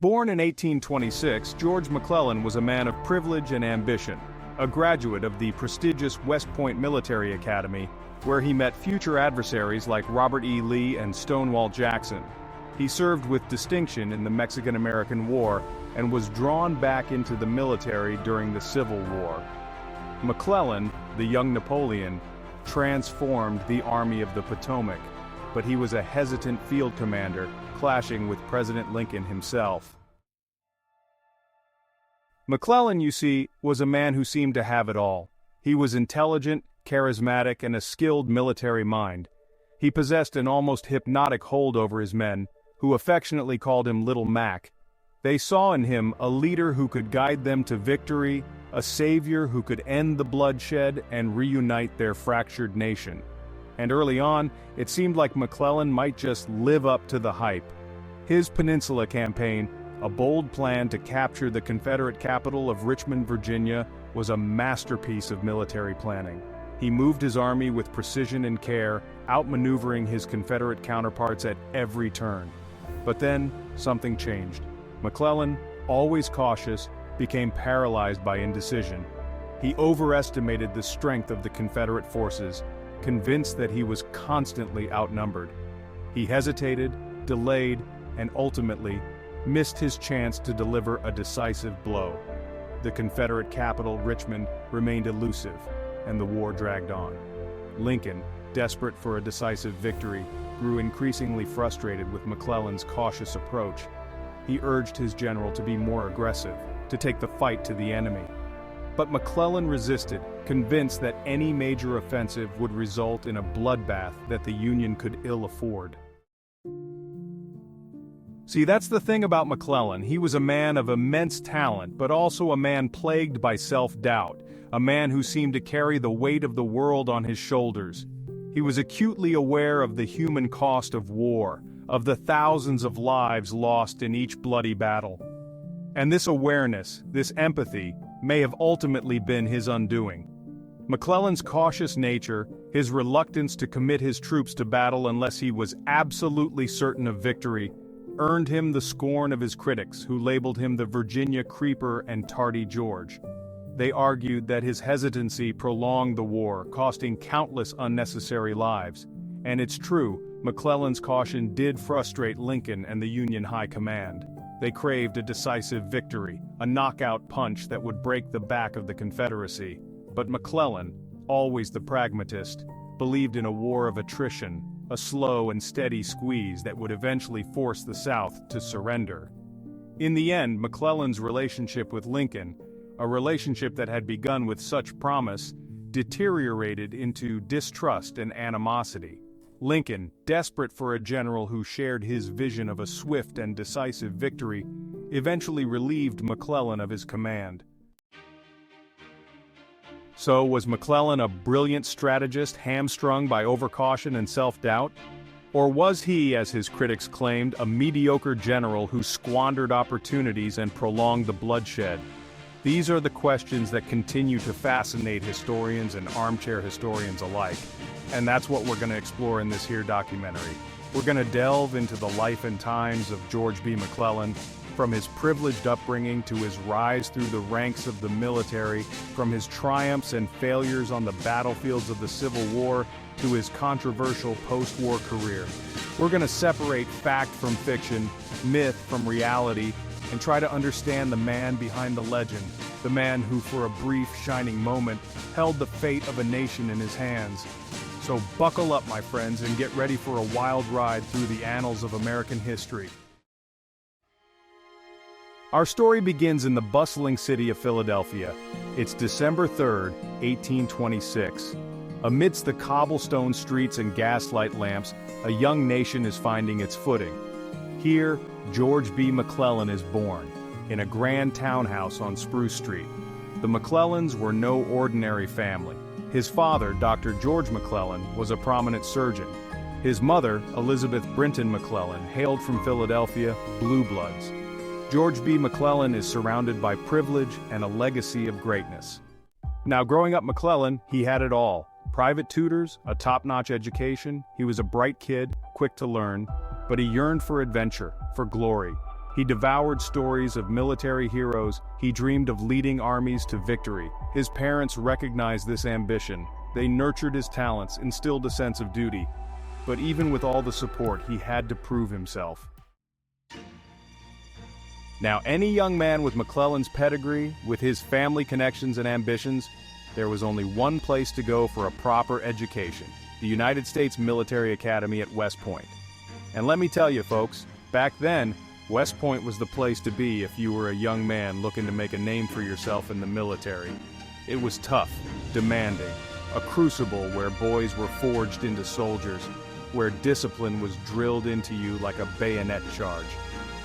Born in 1826, George McClellan was a man of privilege and ambition, a graduate of the prestigious West Point Military Academy, where he met future adversaries like Robert E. Lee and Stonewall Jackson. He served with distinction in the Mexican-American War and was drawn back into the military during the Civil War. McClellan, the young Napoleon, transformed the Army of the Potomac, but he was a hesitant field commander, clashing with President Lincoln himself. McClellan, you see, was a man who seemed to have it all. He was intelligent, charismatic, and a skilled military mind. He possessed an almost hypnotic hold over his men, who affectionately called him Little Mac. They saw in him a leader who could guide them to victory, a savior who could end the bloodshed and reunite their fractured nation. And early on, it seemed like McClellan might just live up to the hype. His Peninsula Campaign, a bold plan to capture the Confederate capital of Richmond, Virginia, was a masterpiece of military planning. He moved his army with precision and care, outmaneuvering his Confederate counterparts at every turn. But then, something changed. McClellan, always cautious, became paralyzed by indecision. He overestimated the strength of the Confederate forces, convinced that he was constantly outnumbered. He hesitated, delayed, and ultimately missed his chance to deliver a decisive blow. The Confederate capital, Richmond, remained elusive, and the war dragged on. Lincoln, desperate for a decisive victory, grew increasingly frustrated with McClellan's cautious approach. He urged his general to be more aggressive, to take the fight to the enemy. But McClellan resisted, convinced that any major offensive would result in a bloodbath that the Union could ill afford. See, that's the thing about McClellan. He was a man of immense talent, but also a man plagued by self-doubt, a man who seemed to carry the weight of the world on his shoulders. He was acutely aware of the human cost of war, of the thousands of lives lost in each bloody battle. And this awareness, this empathy, may have ultimately been his undoing. McClellan's cautious nature, his reluctance to commit his troops to battle unless he was absolutely certain of victory, earned him the scorn of his critics, who labeled him the Virginia Creeper and Tardy George. They argued that his hesitancy prolonged the war, costing countless unnecessary lives. And it's true, McClellan's caution did frustrate Lincoln and the Union High Command. They craved a decisive victory, a knockout punch that would break the back of the Confederacy. But McClellan, always the pragmatist, believed in a war of attrition, a slow and steady squeeze that would eventually force the South to surrender. In the end, McClellan's relationship with Lincoln, a relationship that had begun with such promise, deteriorated into distrust and animosity. Lincoln, desperate for a general who shared his vision of a swift and decisive victory, eventually relieved McClellan of his command. So, was McClellan a brilliant strategist hamstrung by overcaution and self-doubt? Or was he, as his critics claimed, a mediocre general who squandered opportunities and prolonged the bloodshed? These are the questions that continue to fascinate historians and armchair historians alike. And that's what we're going to explore in this here documentary. We're going to delve into the life and times of George B. McClellan, from his privileged upbringing to his rise through the ranks of the military, from his triumphs and failures on the battlefields of the Civil War to his controversial post-war career. We're going to separate fact from fiction, myth from reality, and try to understand the man behind the legend, the man who for a brief, shining moment held the fate of a nation in his hands. So buckle up, my friends, and get ready for a wild ride through the annals of American history. Our story begins in the bustling city of Philadelphia. It's December 3rd, 1826. Amidst the cobblestone streets and gaslight lamps, a young nation is finding its footing. Here, George B. McClellan is born, in a grand townhouse on Spruce Street. The McClellans were no ordinary family. His father, Dr. George McClellan, was a prominent surgeon. His mother, Elizabeth Brinton McClellan, hailed from Philadelphia, blue bloods. George B. McClellan is surrounded by privilege and a legacy of greatness. Now, growing up McClellan, he had it all. Private tutors, a top-notch education, he was a bright kid, quick to learn, but he yearned for adventure, for glory. He devoured stories of military heroes. He dreamed of leading armies to victory. His parents recognized this ambition. They nurtured his talents, instilled a sense of duty. But even with all the support, he had to prove himself. Now, any young man with McClellan's pedigree, with his family connections and ambitions, there was only one place to go for a proper education: the United States Military Academy at West Point. And let me tell you, folks, back then, West Point was the place to be if you were a young man looking to make a name for yourself in the military. It was tough, demanding, a crucible where boys were forged into soldiers, where discipline was drilled into you like a bayonet charge.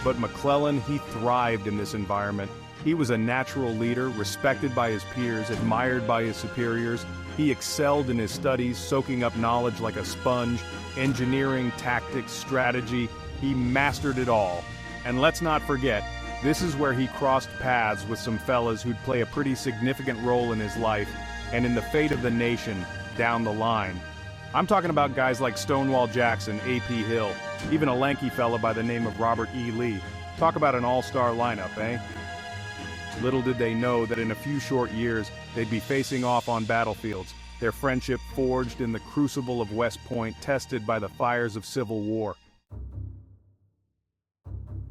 But McClellan, he thrived in this environment. He was a natural leader, respected by his peers, admired by his superiors. He excelled in his studies, soaking up knowledge like a sponge, engineering, tactics, strategy. He mastered it all. And let's not forget, this is where he crossed paths with some fellas who'd play a pretty significant role in his life and in the fate of the nation down the line. I'm talking about guys like Stonewall Jackson, A.P. Hill, even a lanky fella by the name of Robert E. Lee. Talk about an all-star lineup, eh? Little did they know that in a few short years, they'd be facing off on battlefields, their friendship forged in the crucible of West Point, tested by the fires of Civil War.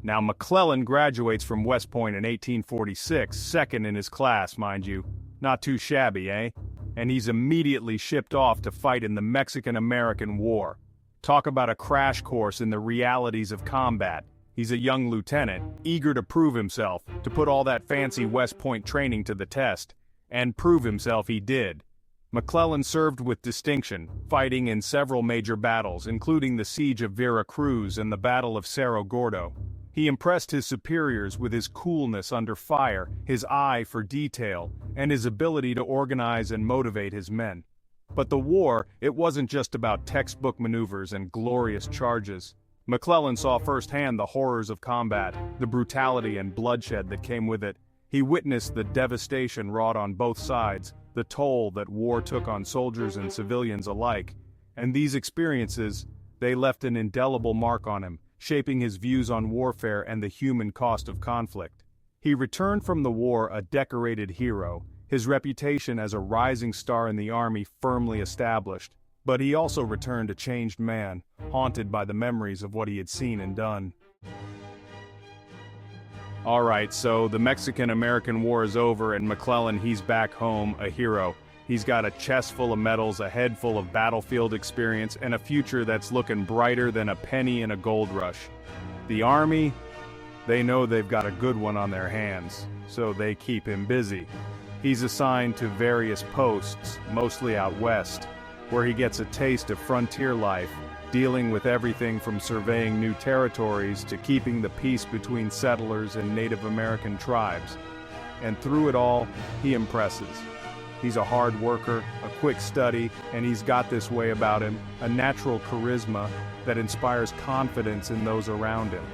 Now, McClellan graduates from West Point in 1846, second in his class, mind you. Not too shabby, eh? And he's immediately shipped off to fight in the Mexican-American War. Talk about a crash course in the realities of combat. He's a young lieutenant, eager to prove himself, to put all that fancy West Point training to the test. And prove himself he did. McClellan served with distinction, fighting in several major battles, including the Siege of Veracruz and the Battle of Cerro Gordo. He impressed his superiors with his coolness under fire, his eye for detail, and his ability to organize and motivate his men. But the war, it wasn't just about textbook maneuvers and glorious charges. McClellan saw firsthand the horrors of combat, the brutality and bloodshed that came with it. He witnessed the devastation wrought on both sides, the toll that war took on soldiers and civilians alike. And these experiences, they left an indelible mark on him, shaping his views on warfare and the human cost of conflict. He returned from the war a decorated hero, his reputation as a rising star in the army firmly established. But he also returned a changed man, haunted by the memories of what he had seen and done. Alright, so the Mexican-American War is over and McClellan, he's back home, a hero. He's got a chest full of medals, a head full of battlefield experience, and a future that's looking brighter than a penny in a gold rush. The Army, they know they've got a good one on their hands, so they keep him busy. He's assigned to various posts, mostly out west, where he gets a taste of frontier life, dealing with everything from surveying new territories to keeping the peace between settlers and Native American tribes. And through it all, he impresses. He's a hard worker, a quick study, and he's got this way about him, a natural charisma that inspires confidence in those around him.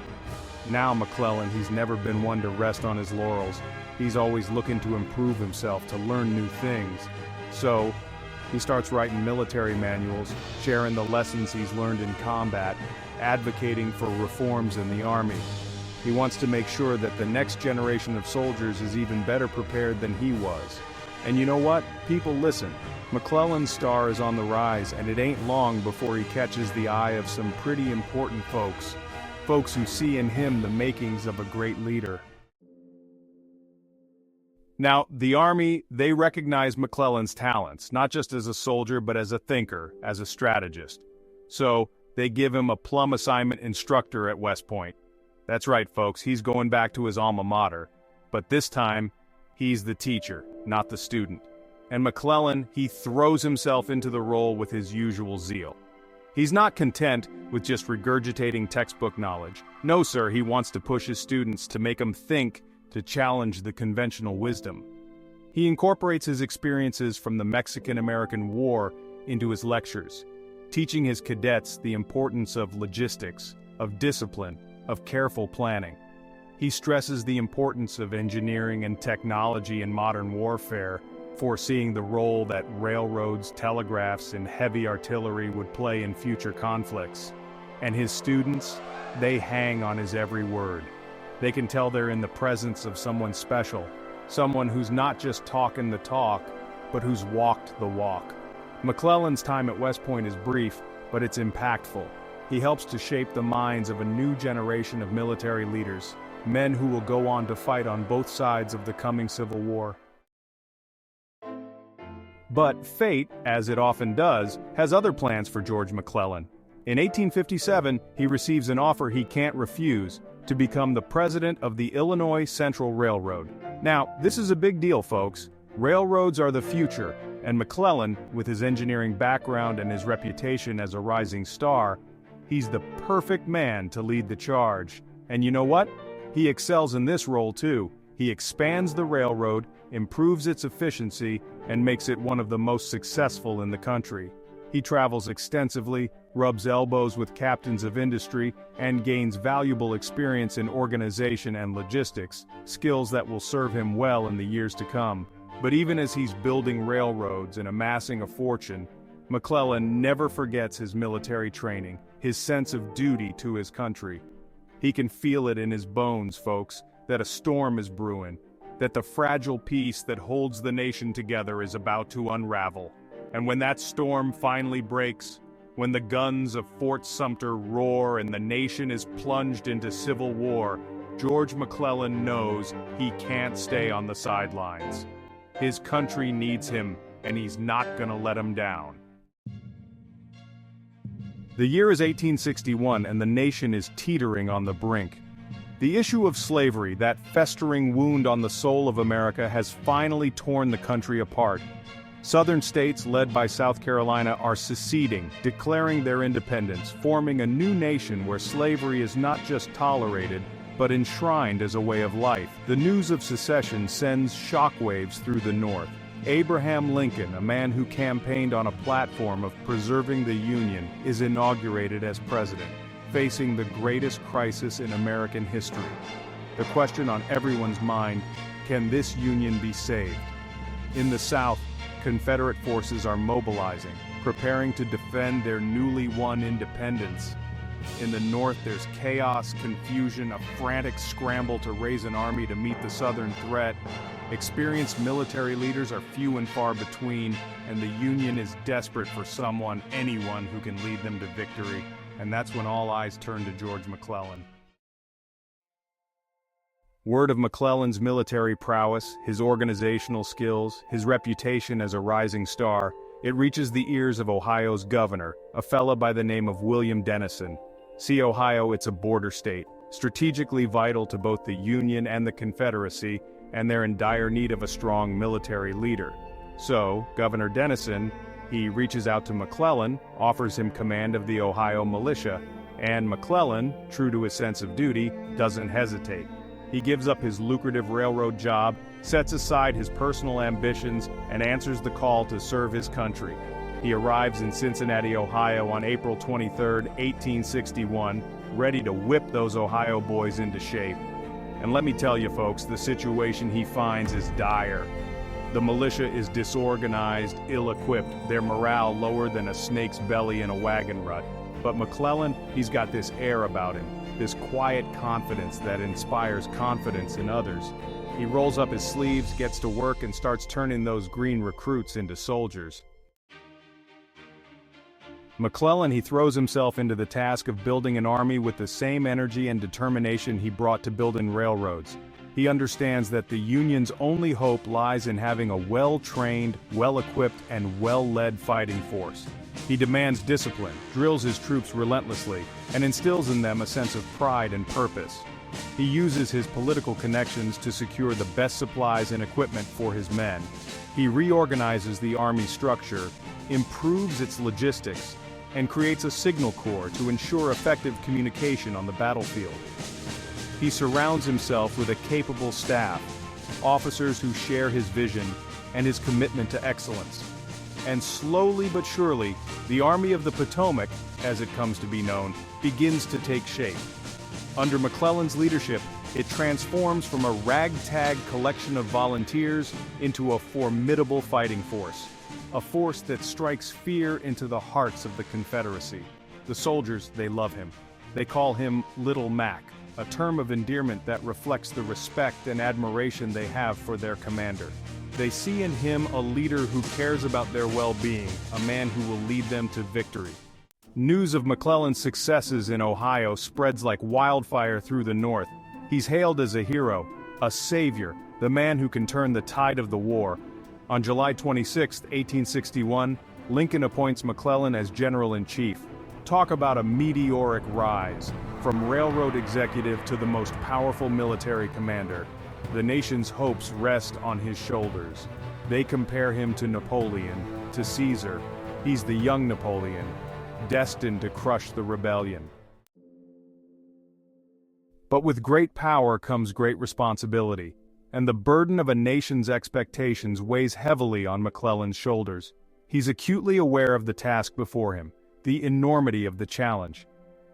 Now McClellan, he's never been one to rest on his laurels. He's always looking to improve himself, to learn new things. So, he starts writing military manuals, sharing the lessons he's learned in combat, advocating for reforms in the Army. He wants to make sure that the next generation of soldiers is even better prepared than he was. And you know what? People listen. McClellan's star is on the rise, and it ain't long before he catches the eye of some pretty important folks. Folks who see in him the makings of a great leader. Now, the Army, they recognize McClellan's talents, not just as a soldier, but as a thinker, as a strategist. So, they give him a plum assignment instructor at West Point. That's right, folks, he's going back to his alma mater. But this time, he's the teacher, not the student. And McClellan, he throws himself into the role with his usual zeal. He's not content with just regurgitating textbook knowledge. No, sir, he wants to push his students to make them think, to challenge the conventional wisdom. He incorporates his experiences from the Mexican-American War into his lectures, teaching his cadets the importance of logistics, of discipline, of careful planning. He stresses the importance of engineering and technology in modern warfare, foreseeing the role that railroads, telegraphs, and heavy artillery would play in future conflicts. And his students, they hang on his every word. They can tell they're in the presence of someone special, someone who's not just talking the talk, but who's walked the walk. McClellan's time at West Point is brief, but it's impactful. He helps to shape the minds of a new generation of military leaders, men who will go on to fight on both sides of the coming Civil War. But fate, as it often does, has other plans for George McClellan. In 1857, he receives an offer he can't refuse to become the president of the Illinois Central Railroad. Now, this is a big deal, folks. Railroads are the future, and McClellan, with his engineering background and his reputation as a rising star, he's the perfect man to lead the charge. And you know what? He excels in this role too. He expands the railroad, improves its efficiency, and makes it one of the most successful in the country. He travels extensively, rubs elbows with captains of industry, and gains valuable experience in organization and logistics, skills that will serve him well in the years to come. But even as he's building railroads and amassing a fortune, McClellan never forgets his military training, his sense of duty to his country. He can feel it in his bones, folks, that a storm is brewing, that the fragile peace that holds the nation together is about to unravel. And when that storm finally breaks, when the guns of Fort Sumter roar and the nation is plunged into civil war, George McClellan knows he can't stay on the sidelines. His country needs him, and he's not gonna let him down. The year is 1861, and the nation is teetering on the brink. The issue of slavery, that festering wound on the soul of America, has finally torn the country apart. Southern states, led by South Carolina, are seceding, declaring their independence, forming a new nation where slavery is not just tolerated, but enshrined as a way of life. The news of secession sends shockwaves through the North. Abraham Lincoln, a man who campaigned on a platform of preserving the Union, is inaugurated as president, facing the greatest crisis in American history. The question on everyone's mind, can this Union be saved? In the South, Confederate forces are mobilizing, preparing to defend their newly won independence. In the North, there's chaos, confusion, a frantic scramble to raise an army to meet the Southern threat. Experienced military leaders are few and far between, and the Union is desperate for anyone who can lead them to victory. And that's when all eyes turn to George McClellan. Word of McClellan's military prowess, his organizational skills, his reputation as a rising star, it reaches the ears of Ohio's governor, a fella by the name of William Dennison. See Ohio, it's a border state, strategically vital to both the Union and the Confederacy, and they're in dire need of a strong military leader. So, Governor Dennison, he reaches out to McClellan, offers him command of the Ohio militia, and McClellan, true to his sense of duty, doesn't hesitate. He gives up his lucrative railroad job, sets aside his personal ambitions, and answers the call to serve his country. He arrives in Cincinnati, Ohio on April 23, 1861, ready to whip those Ohio boys into shape. And let me tell you folks, the situation he finds is dire. The militia is disorganized, ill-equipped, their morale lower than a snake's belly in a wagon rut. But McClellan, he's got this air about him, this quiet confidence that inspires confidence in others. He rolls up his sleeves, gets to work, and starts turning those green recruits into soldiers. McClellan, he throws himself into the task of building an army with the same energy and determination he brought to building railroads. He understands that the Union's only hope lies in having a well-trained, well-equipped, and well-led fighting force. He demands discipline, drills his troops relentlessly, and instills in them a sense of pride and purpose. He uses his political connections to secure the best supplies and equipment for his men. He reorganizes the army structure, improves its logistics, and creates a signal corps to ensure effective communication on the battlefield. He surrounds himself with a capable staff, officers who share his vision and his commitment to excellence. And slowly but surely, the Army of the Potomac, as it comes to be known, begins to take shape. Under McClellan's leadership, it transforms from a ragtag collection of volunteers into a formidable fighting force. A force that strikes fear into the hearts of the Confederacy. The soldiers, they love him. They call him Little Mac, a term of endearment that reflects the respect and admiration they have for their commander. They see in him a leader who cares about their well-being, a man who will lead them to victory. News of McClellan's successes in Ohio spreads like wildfire through the North. He's hailed as a hero, a savior, the man who can turn the tide of the war. On July 26, 1861, Lincoln appoints McClellan as General-in-Chief. Talk about a meteoric rise, from railroad executive to the most powerful military commander. The nation's hopes rest on his shoulders. They compare him to Napoleon, to Caesar. He's the young Napoleon, destined to crush the rebellion. But with great power comes great responsibility, and the burden of a nation's expectations weighs heavily on McClellan's shoulders. He's acutely aware of the task before him, the enormity of the challenge.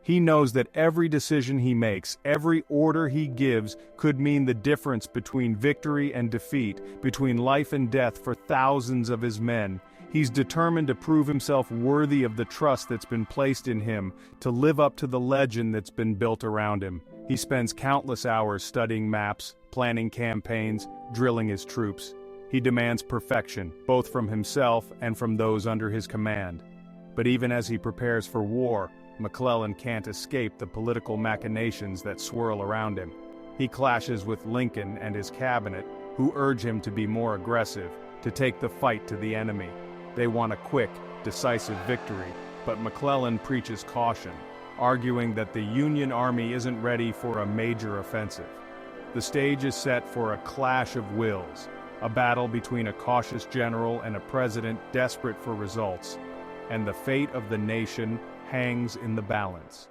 He knows that every decision he makes, every order he gives, could mean the difference between victory and defeat, between life and death for thousands of his men. He's determined to prove himself worthy of the trust that's been placed in him, to live up to the legend that's been built around him. He spends countless hours studying maps, planning campaigns, drilling his troops. He demands perfection, both from himself and from those under his command. But even as he prepares for war, McClellan can't escape the political machinations that swirl around him. He clashes with Lincoln and his cabinet, who urge him to be more aggressive, to take the fight to the enemy. They want a quick, decisive victory, but McClellan preaches caution, arguing that the Union Army isn't ready for a major offensive. The stage is set for a clash of wills, a battle between a cautious general and a president desperate for results, and the fate of the nation hangs in the balance.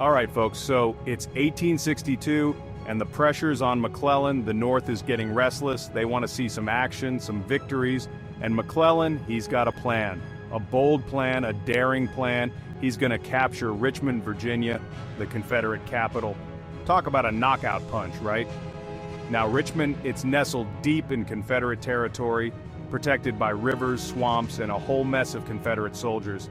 All right, folks, so it's 1862, and the pressure's on McClellan. The North is getting restless. They want to see some action, some victories, and McClellan, he's got a plan. A bold plan, a daring plan. He's going to capture Richmond, Virginia, the Confederate capital. Talk about a knockout punch, right? Now, Richmond, it's nestled deep in Confederate territory, protected by rivers, swamps, and a whole mess of Confederate soldiers.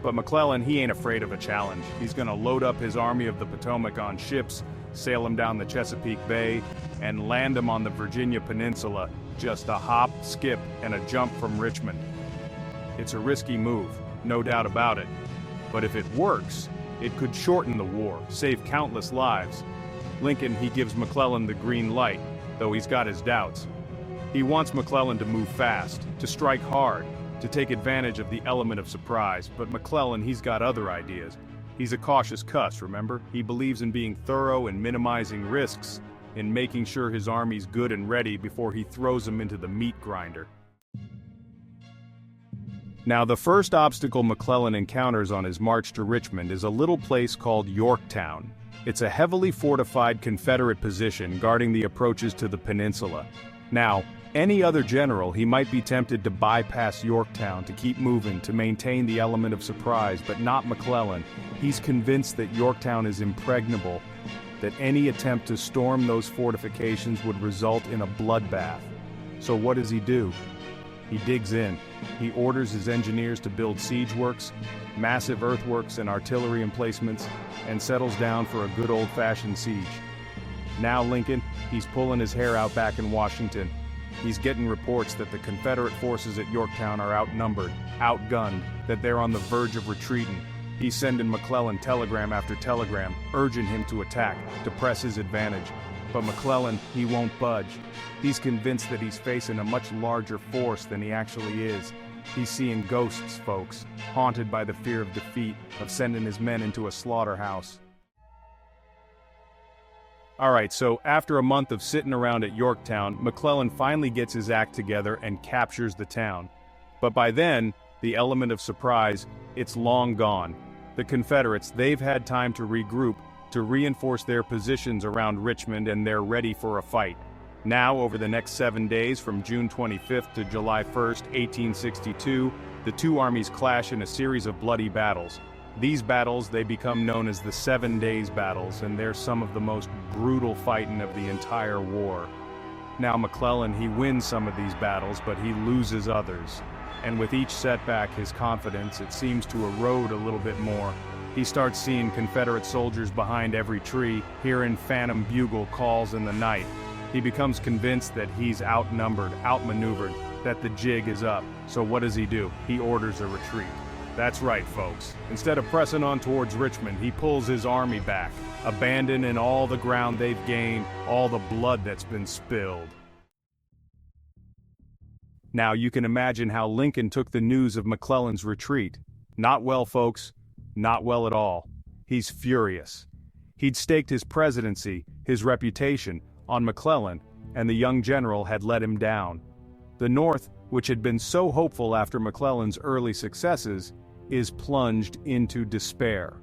But McClellan, he ain't afraid of a challenge. He's gonna load up his Army of the Potomac on ships, sail them down the Chesapeake Bay, and land them on the Virginia Peninsula, just a hop, skip, and a jump from Richmond. It's a risky move, no doubt about it. But if it works, it could shorten the war, save countless lives. Lincoln, he gives McClellan the green light, though he's got his doubts. He wants McClellan to move fast, to strike hard, to take advantage of the element of surprise, but McClellan, he's got other ideas. He's a cautious cuss, remember? He believes in being thorough and minimizing risks, in making sure his army's good and ready before he throws them into the meat grinder. Now, the first obstacle McClellan encounters on his march to Richmond is a little place called Yorktown. It's a heavily fortified Confederate position guarding the approaches to the peninsula. Now, any other general, he might be tempted to bypass Yorktown to keep moving, to maintain the element of surprise, but not McClellan. He's convinced that Yorktown is impregnable, that any attempt to storm those fortifications would result in a bloodbath. So what does he do? He digs in. He orders his engineers to build siege works, massive earthworks and artillery emplacements, and settles down for a good old-fashioned siege. Now Lincoln, he's pulling his hair out back in Washington. He's getting reports that the Confederate forces at Yorktown are outnumbered, outgunned, that they're on the verge of retreating. He's sending McClellan telegram after telegram, urging him to attack, to press his advantage. But McClellan, he won't budge. He's convinced that he's facing a much larger force than he actually is. He's seeing ghosts, folks, haunted by the fear of defeat, of sending his men into a slaughterhouse. Alright, so after a month of sitting around at Yorktown, McClellan finally gets his act together and captures the town. But by then, the element of surprise, it's long gone. The Confederates, they've had time to regroup, to reinforce their positions around Richmond, and they're ready for a fight. Now, over the next 7 days, from June 25th to July 1st, 1862, the two armies clash in a series of bloody battles. These battles, they become known as the 7 Days Battles, and they're some of the most brutal fighting of the entire war. Now McClellan, he wins some of these battles, but he loses others. And with each setback, his confidence, it seems to erode a little bit more. He starts seeing Confederate soldiers behind every tree, hearing phantom bugle calls in the night. He becomes convinced that he's outnumbered, outmaneuvered, that the jig is up. So what does he do? He orders a retreat. That's right, folks. Instead of pressing on towards Richmond, he pulls his army back, abandoning all the ground they've gained, all the blood that's been spilled. Now you can imagine how Lincoln took the news of McClellan's retreat. Not well, folks. Not well at all. He's furious. He'd staked his presidency, his reputation, on McClellan, and the young general had let him down. The North, which had been so hopeful after McClellan's early successes, is plunged into despair.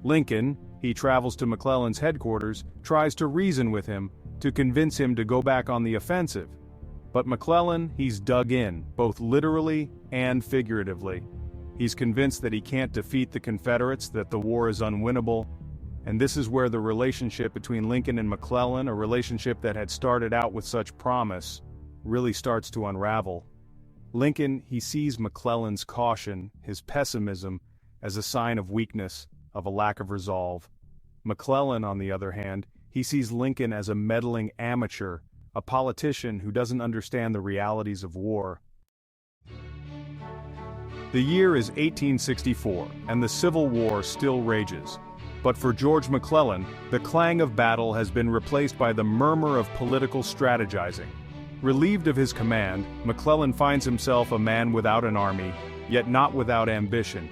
Lincoln, he travels to McClellan's headquarters, tries to reason with him, to convince him to go back on the offensive. But McClellan, he's dug in, both literally and figuratively. He's convinced that he can't defeat the Confederates, that the war is unwinnable, and this is where the relationship between Lincoln and McClellan, a relationship that had started out with such promise, really starts to unravel. Lincoln, he sees McClellan's caution, his pessimism, as a sign of weakness, of a lack of resolve. McClellan, on the other hand, he sees Lincoln as a meddling amateur, a politician who doesn't understand the realities of war. The year is 1864, and the Civil War still rages. But for George McClellan, the clang of battle has been replaced by the murmur of political strategizing. Relieved of his command, McClellan finds himself a man without an army, yet not without ambition.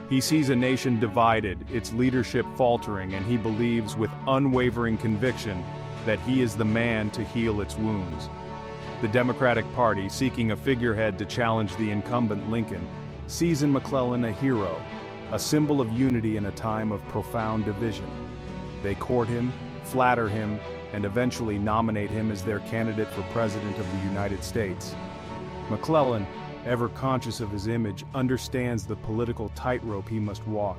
He sees a nation divided, its leadership faltering, and he believes with unwavering conviction that he is the man to heal its wounds. The Democratic Party, seeking a figurehead to challenge the incumbent Lincoln, sees in McClellan a hero, a symbol of unity in a time of profound division. They court him, flatter him, and eventually nominate him as their candidate for President of the United States. McClellan, ever conscious of his image, understands the political tightrope he must walk.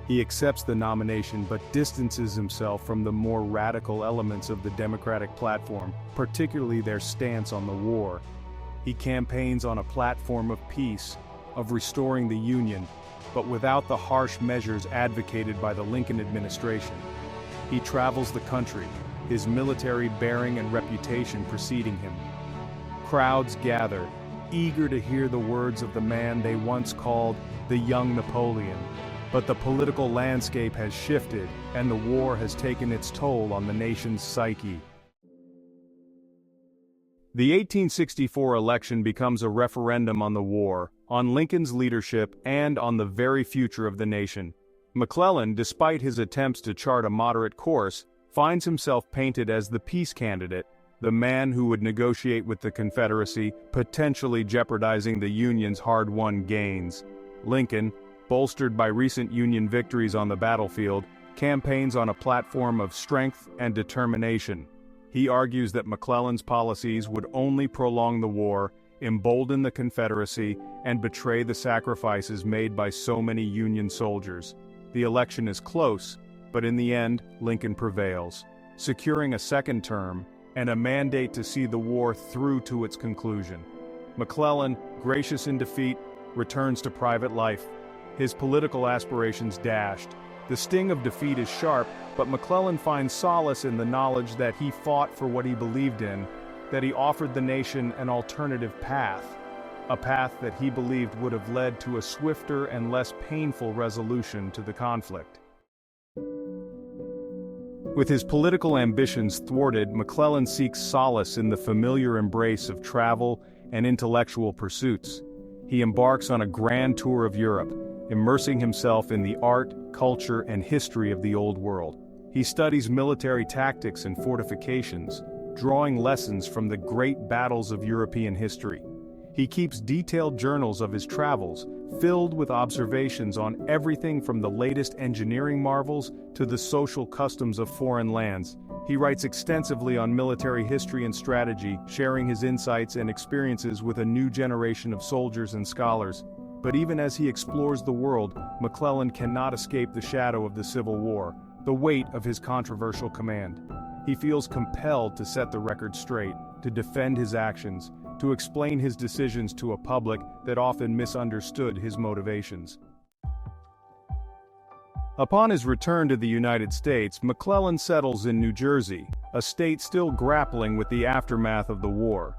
He accepts the nomination but distances himself from the more radical elements of the Democratic platform, particularly their stance on the war. He campaigns on a platform of peace, of restoring the Union, but without the harsh measures advocated by the Lincoln administration. He travels the country, his military bearing and reputation preceding him. Crowds gather, eager to hear the words of the man they once called the young Napoleon. But the political landscape has shifted, and the war has taken its toll on the nation's psyche. The 1864 election becomes a referendum on the war, on Lincoln's leadership, and on the very future of the nation. McClellan, despite his attempts to chart a moderate course, finds himself painted as the peace candidate, the man who would negotiate with the Confederacy, potentially jeopardizing the Union's hard-won gains. Lincoln, bolstered by recent Union victories on the battlefield, campaigns on a platform of strength and determination. He argues that McClellan's policies would only prolong the war, embolden the Confederacy, and betray the sacrifices made by so many Union soldiers. The election is close, but in the end, Lincoln prevails, securing a second term and a mandate to see the war through to its conclusion. McClellan, gracious in defeat, returns to private life, his political aspirations dashed. The sting of defeat is sharp, but McClellan finds solace in the knowledge that he fought for what he believed in, that he offered the nation an alternative path, a path that he believed would have led to a swifter and less painful resolution to the conflict. With his political ambitions thwarted, McClellan seeks solace in the familiar embrace of travel and intellectual pursuits. He embarks on a grand tour of Europe, immersing himself in the art, culture, and history of the Old World. He studies military tactics and fortifications, drawing lessons from the great battles of European history. He keeps detailed journals of his travels, filled with observations on everything from the latest engineering marvels to the social customs of foreign lands. He writes extensively on military history and strategy, sharing his insights and experiences with a new generation of soldiers and scholars. But even as he explores the world, McClellan cannot escape the shadow of the Civil War, the weight of his controversial command. He feels compelled to set the record straight, to defend his actions, to explain his decisions to a public that often misunderstood his motivations. Upon his return to the United States, McClellan settles in New Jersey, a state still grappling with the aftermath of the war.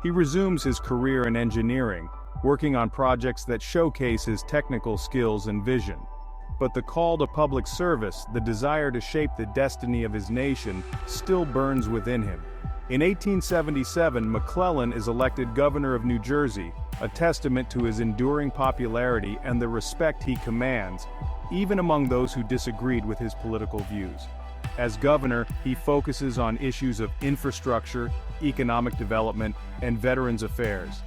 He resumes his career in engineering, working on projects that showcase his technical skills and vision. But the call to public service, the desire to shape the destiny of his nation, still burns within him. In 1877, McClellan is elected governor of New Jersey, a testament to his enduring popularity and the respect he commands, even among those who disagreed with his political views. As governor, he focuses on issues of infrastructure, economic development, and veterans affairs.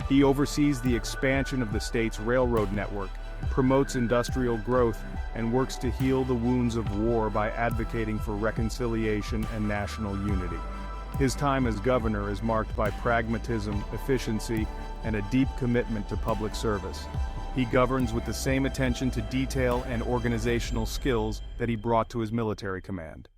He oversees the expansion of the state's railroad network, promotes industrial growth, and works to heal the wounds of war by advocating for reconciliation and national unity. His time as governor is marked by pragmatism, efficiency, and a deep commitment to public service. He governs with the same attention to detail and organizational skills that he brought to his military command.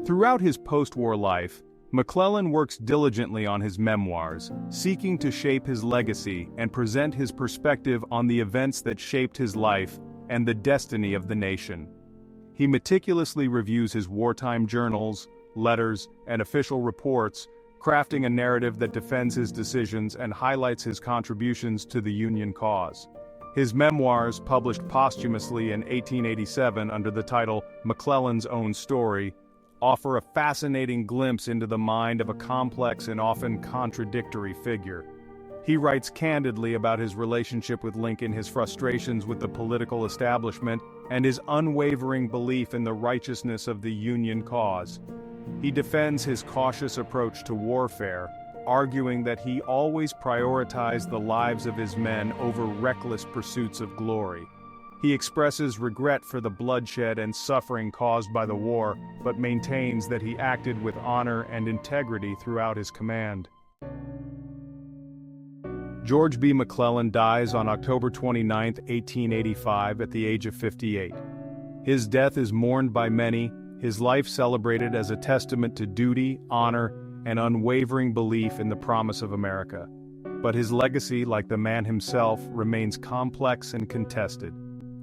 Throughout his post-war life, McClellan works diligently on his memoirs, seeking to shape his legacy and present his perspective on the events that shaped his life and the destiny of the nation. He meticulously reviews his wartime journals, letters, and official reports, crafting a narrative that defends his decisions and highlights his contributions to the Union cause. His memoirs, published posthumously in 1887 under the title McClellan's Own Story, offer a fascinating glimpse into the mind of a complex and often contradictory figure. He writes candidly about his relationship with Lincoln, his frustrations with the political establishment, and his unwavering belief in the righteousness of the Union cause. He defends his cautious approach to warfare, arguing that he always prioritized the lives of his men over reckless pursuits of glory. He expresses regret for the bloodshed and suffering caused by the war, but maintains that he acted with honor and integrity throughout his command. George B. McClellan dies on October 29, 1885, at the age of 58. His death is mourned by many, his life celebrated as a testament to duty, honor, and unwavering belief in the promise of America. But his legacy, like the man himself, remains complex and contested.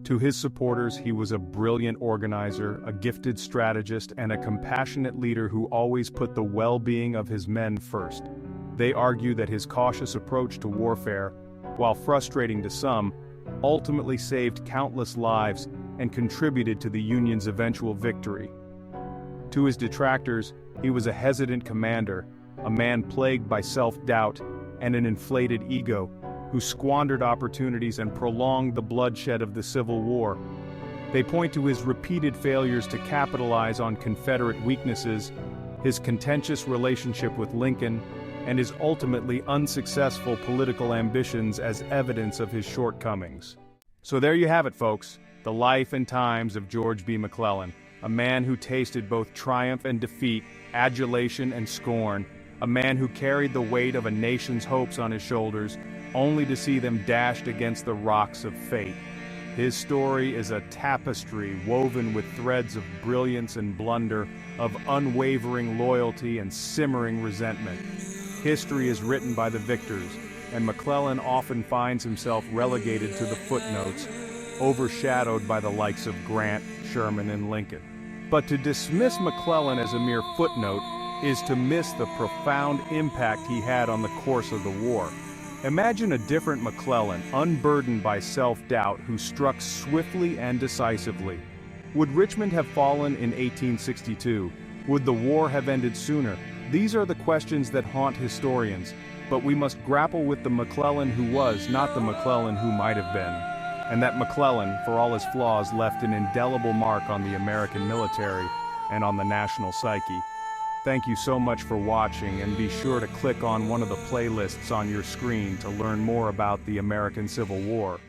To his supporters, he was a brilliant organizer, a gifted strategist, and a compassionate leader who always put the well-being of his men first. They argue that his cautious approach to warfare, while frustrating to some, ultimately saved countless lives and contributed to the Union's eventual victory. To his detractors, he was a hesitant commander, a man plagued by self-doubt and an inflated ego, who squandered opportunities and prolonged the bloodshed of the Civil War. They point to his repeated failures to capitalize on Confederate weaknesses, his contentious relationship with Lincoln, and his ultimately unsuccessful political ambitions as evidence of his shortcomings. So there you have it, folks, the life and times of George B. McClellan, a man who tasted both triumph and defeat, adulation and scorn, a man who carried the weight of a nation's hopes on his shoulders, only to see them dashed against the rocks of fate. His story is a tapestry woven with threads of brilliance and blunder, of unwavering loyalty and simmering resentment. History is written by the victors, and McClellan often finds himself relegated to the footnotes, overshadowed by the likes of Grant, Sherman, and Lincoln. But to dismiss McClellan as a mere footnote is to miss the profound impact he had on the course of the war. Imagine a different McClellan, unburdened by self-doubt, who struck swiftly and decisively. Would Richmond have fallen in 1862? Would the war have ended sooner? These are the questions that haunt historians, but we must grapple with the McClellan who was, not the McClellan who might have been. And that McClellan, for all his flaws, left an indelible mark on the American military and on the national psyche. Thank you so much for watching, and be sure to click on one of the playlists on your screen to learn more about the American Civil War.